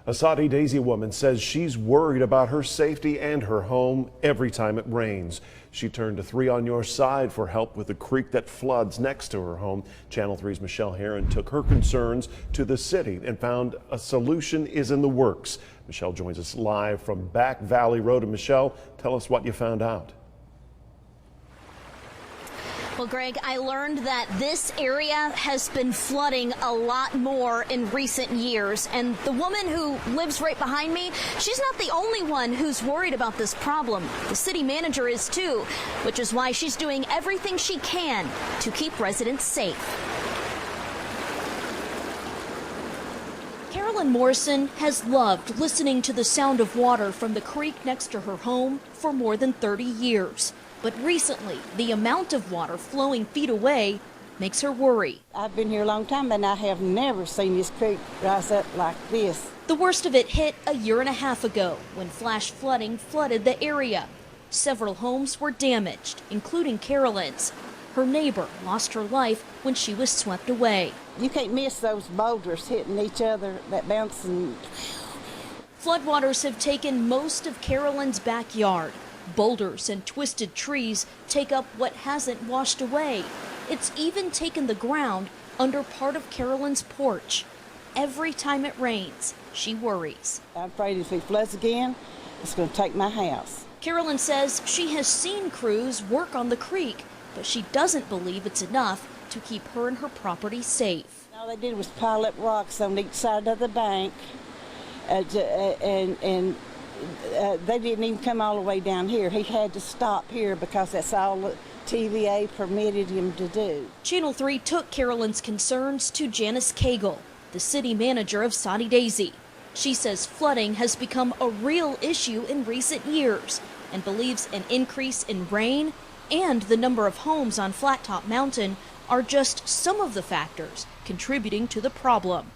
A Soddy-Daisy woman says she's worried about her safety and her home every time it rains. She turned to 3 on Your Side for help with the creek that floods next to her home. Channel 3's Michelle Herron took her concerns to the city and found a solution is in the works. Michelle joins us live from Back Valley Road. And Michelle, tell us what you found out. Well, Greg, I learned that this area has been flooding a lot more in recent years. And the woman who lives right behind me, she's not the only one who's worried about this problem. The city manager is too, which is why she's doing everything she can to keep residents safe. Carolyn Morrison has loved listening to the sound of water from the creek next to her home for more than 30 years. But recently, the amount of water flowing feet away makes her worry. I've been here a long time, and I have never seen this creek rise up like this. The worst of it hit a year and a half ago when flash flooding flooded the area. Several homes were damaged, including Carolyn's. Her neighbor lost her life when she was swept away. You can't miss those boulders hitting each other, that bouncing. Floodwaters have taken most of Carolyn's backyard. Boulders and twisted trees take up what hasn't washed away. It's even taken the ground under part of Carolyn's porch. Every time it rains, she worries. I'm afraid if it floods again, it's going to take my house. Carolyn says she has seen crews work on the creek, but she doesn't believe it's enough to keep her and her property safe. All they did was pile up rocks on each side of the bank, and they didn't even come all the way down here. He had to stop here because that's all the TVA permitted him to do. Channel 3 took Carolyn's concerns to Janice Cagle, the city manager of Soddy-Daisy. She says flooding has become a real issue in recent years and believes an increase in rain and the number of homes on Flattop Mountain are just some of the factors contributing to the problem.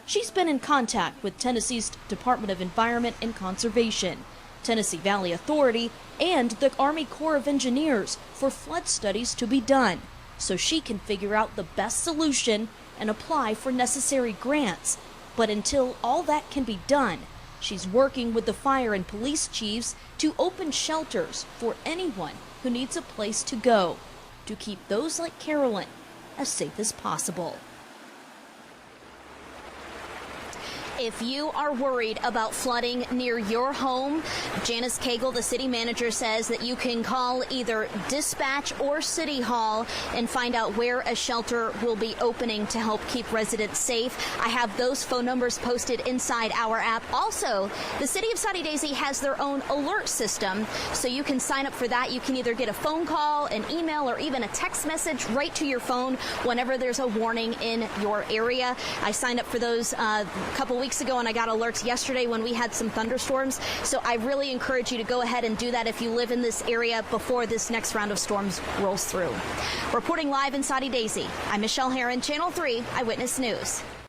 She's been in contact with Tennessee's Department of Environment and Conservation, Tennessee Valley Authority, and the Army Corps of Engineers for flood studies to be done, so she can figure out the best solution and apply for necessary grants. But until all that can be done, she's working with the fire and police chiefs to open shelters for anyone who needs a place to go, to keep those like Carolyn as safe as possible. If you are worried about flooding near your home, Janice Cagle, the city manager, says that you can call either dispatch or city hall and find out where a shelter will be opening to help keep residents safe. I have those phone numbers posted inside our app. Also, the city of Soddy-Daisy has their own alert system, so you can sign up for that. You can either get a phone call, an email, or even a text message right to your phone whenever there's a warning in your area. I signed up for those a couple weeks ago, and I got alerts yesterday when we had some thunderstorms. So I really encourage you to go ahead and do that if you live in this area before this next round of storms rolls through. Reporting live in Soddy-Daisy, I'm Michelle Herron, Channel 3 Eyewitness News.